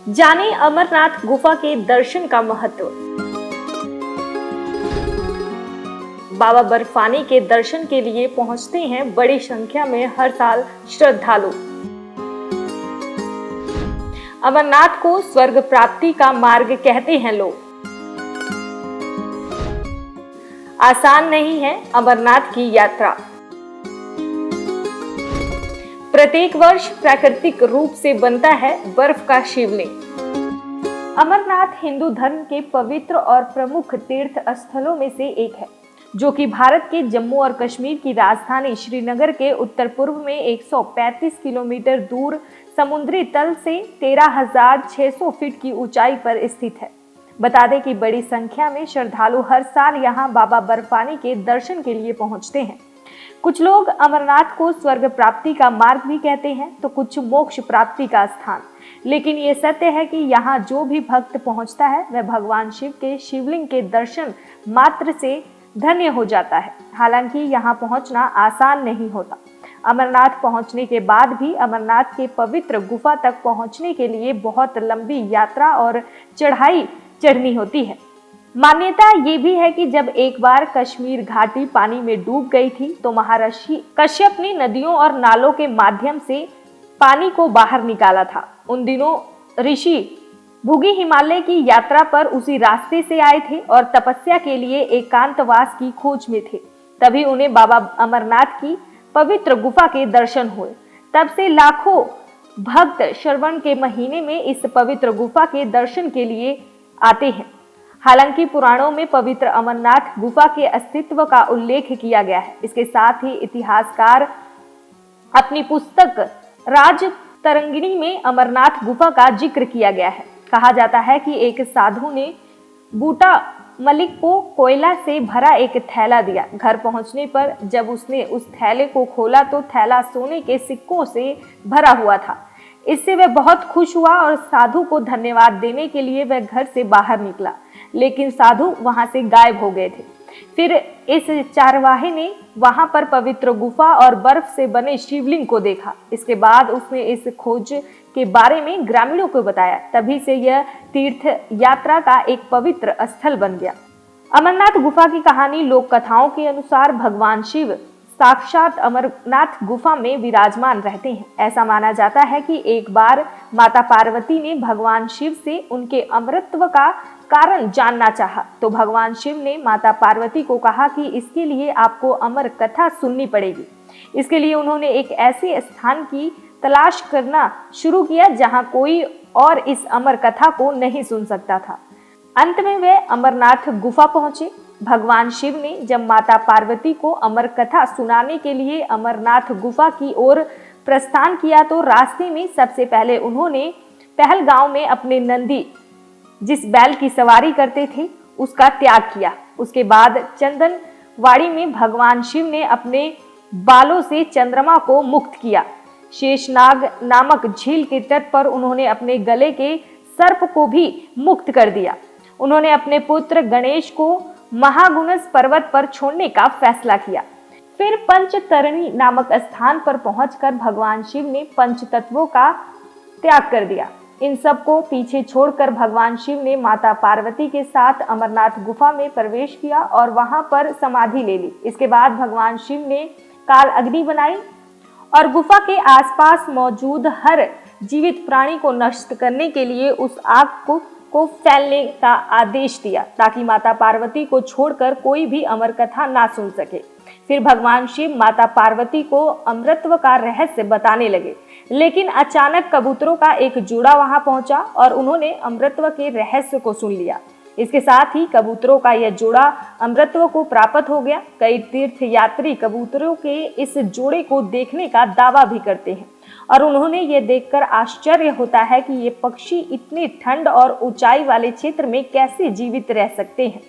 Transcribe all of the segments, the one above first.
जाने अमरनाथ गुफा के दर्शन का महत्व। बाबा बर्फानी के दर्शन के लिए पहुंचते हैं बड़ी संख्या में हर साल श्रद्धालु। अमरनाथ को स्वर्ग प्राप्ति का मार्ग कहते हैं लोग। आसान नहीं है अमरनाथ की यात्रा। प्रत्येक वर्ष प्राकृतिक रूप से बनता है बर्फ का शिवलिंग। अमरनाथ हिंदू धर्म के पवित्र और प्रमुख तीर्थ स्थलों में से एक है, जो कि भारत के जम्मू और कश्मीर की राजधानी श्रीनगर के उत्तर पूर्व में 135 किलोमीटर दूर समुद्री तल से 13,600 फीट की ऊंचाई पर स्थित है। बता दें कि बड़ी संख्या में श्रद्धालु हर साल यहां बाबा बर्फानी के दर्शन के लिए पहुंचते हैं। कुछ लोग अमरनाथ को स्वर्ग प्राप्ति का मार्ग भी कहते हैं, तो कुछ मोक्ष प्राप्ति का स्थान। लेकिन ये सत्य है कि यहाँ जो भी भक्त पहुंचता है वह भगवान शिव के शिवलिंग के दर्शन मात्र से धन्य हो जाता है। हालांकि यहाँ पहुंचना आसान नहीं होता। अमरनाथ पहुंचने के बाद भी अमरनाथ के पवित्र गुफा तक पहुंचने के लिए बहुत लंबी यात्रा और चढ़ाई चढ़नी होती है। मान्यता ये भी है कि जब एक बार कश्मीर घाटी पानी में डूब गई थी तो महर्षि कश्यप ने नदियों और नालों के माध्यम से पानी को बाहर निकाला था। उन दिनों ऋषि भूगी हिमालय की यात्रा पर उसी रास्ते से आए थे और तपस्या के लिए एकांतवास की खोज में थे। तभी उन्हें बाबा अमरनाथ की पवित्र गुफा के दर्शन हुए। तब से लाखों भक्त श्रावण के महीने में इस पवित्र गुफा के दर्शन के लिए आते हैं। हालांकि पुराणों में पवित्र अमरनाथ गुफा के अस्तित्व का उल्लेख किया गया है। इसके साथ ही इतिहासकार अपनी पुस्तक राजतरंगिणी में अमरनाथ गुफा का जिक्र किया गया है। कहा जाता है कि एक साधु ने बूटा मलिक को कोयला से भरा एक थैला दिया। घर पहुंचने पर जब उसने उस थैले को खोला तो थैला सोने के सिक्कों से भरा हुआ था। इससे वह बहुत खुश हुआ और साधु को धन्यवाद देने के लिए वह घर से बाहर निकला, लेकिन साधु वहां से गायब हो गए थे। फिर इस चारवाहे ने वहां पर पवित्र गुफा और बर्फ से बने शिवलिंग को देखा। इसके बाद उसने इस खोज के बारे में ग्रामीणों को बताया। तभी से यह तीर्थ यात्रा का एक पवित्र स्थल बन गया। अमरनाथ गुफा की कहानी लोक कथाओं के अनुसार भगवान शिव साक्षात अमरनाथ गुफा में विराजमान रहते हैं। ऐसा माना जाता है कि एक बार माता पार्वती ने भगवान शिव से उनके अमरत्व का कारण जानना चाहा, तो भगवान शिव ने माता पार्वती को कहा कि इसके लिए आपको अमर कथा सुननी पड़ेगी। इसके लिए उन्होंने एक ऐसे स्थान की तलाश करना शुरू किया जहां कोई और इस अमर कथा को नहीं सुन सकता था। अंत में वे अमरनाथ गुफा पहुंचे। भगवान शिव ने जब माता पार्वती को अमर कथा सुनाने के लिए अमरनाथ गुफा की ओर प्रस्थान किया तो रास्ते में सबसे पहले उन्होंने पहलगांव में अपने नंदी, जिस बैल की सवारी करते थे, उसका त्याग किया। उसके बाद चंदनवाड़ी में भगवान शिव ने अपने बालों से चंद्रमा को मुक्त किया। शेषनाग नामक झील के तट पर उन्होंने अपने गले के सर्प को भी मुक्त कर दिया। उन्होंने अपने पुत्र गणेश को महागुणस पर्वत पर छोड़ने का फैसला किया। फिर पंचतरणी नामक स्थान पर पहुंचकर भगवान शिव ने पंच तत्वों का त्याग कर दिया। इन सब को पीछे छोड़कर भगवान शिव ने माता पार्वती के साथ अमरनाथ गुफा में प्रवेश किया और वहां पर समाधि ले ली। इसके बाद भगवान शिव ने काल अग्नि बनाई और गुफा के आसपास मौजूद हर जीवित प्राणी को नष्ट करने के लिए उस आग को फैलने का आदेश दिया, ताकि माता पार्वती को छोड़कर कोई भी अमर कथा ना सुन सके। फिर भगवान शिव माता पार्वती को अमृतत्व का रहस्य बताने लगे, लेकिन अचानक कबूतरों का एक जोड़ा वहां पहुंचा और उन्होंने अमृतत्व के रहस्य को सुन लिया। इसके साथ ही कबूतरों का यह जोड़ा अमृतत्व को प्राप्त हो गया। कई तीर्थ यात्री कबूतरों के इस जोड़े को देखने का दावा भी करते हैं और उन्होंने ये देखकर आश्चर्य होता है कि ये पक्षी इतनी ठंड और ऊंचाई वाले क्षेत्र में कैसे जीवित रह सकते हैं।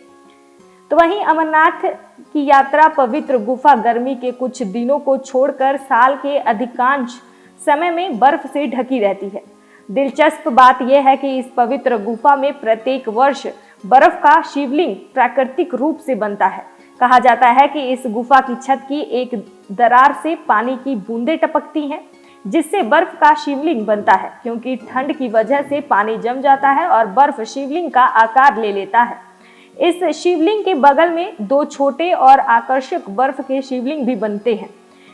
तो वहीं अमरनाथ की यात्रा पवित्र गुफा गर्मी के कुछ दिनों को छोड़कर साल के अधिकांश समय में बर्फ से ढकी रहती है। दिलचस्प बात यह है कि इस पवित्र गुफा में प्रत्येक वर्ष बर्फ का शिवलिंग प्राकृतिक रूप से बनता है। कहा जाता है कि इस गुफा की छत की एक दरार से पानी की बूंदें टपकती हैं, जिससे बर्फ का शिवलिंग बनता है। क्योंकि ठंड की वजह से पानी जम जाता है और बर्फ शिवलिंग का आकार ले लेता है। इस शिवलिंग के बगल में 2 छोटे और आकर्षक बर्फ के शिवलिंग भी बनते हैं,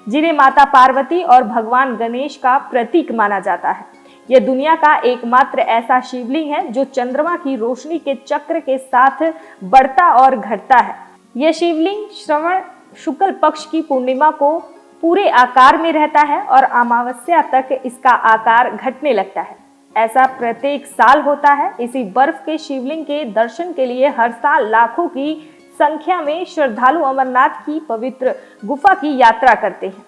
जिन्हें माता पार्वती और भगवान गणेश का प्रतीक माना जाता है। यह दुनिया का एकमात्र ऐसा शिवलिंग है जो चंद्रमा की रोशनी के चक्र के साथ बढ़ता और घटता है। यह शिवलिंग श्रावण शुक्ल पक्ष की पूर्णिमा को पूरे आकार में रहता है और अमावस्या तक इसका आकार घटने लगता है। ऐसा प्रत्येक साल होता है। इसी बर्फ के शिवलिंग के दर्शन के लिए हर साल लाखों की संख्या में श्रद्धालु अमरनाथ की पवित्र गुफा की यात्रा करते हैं।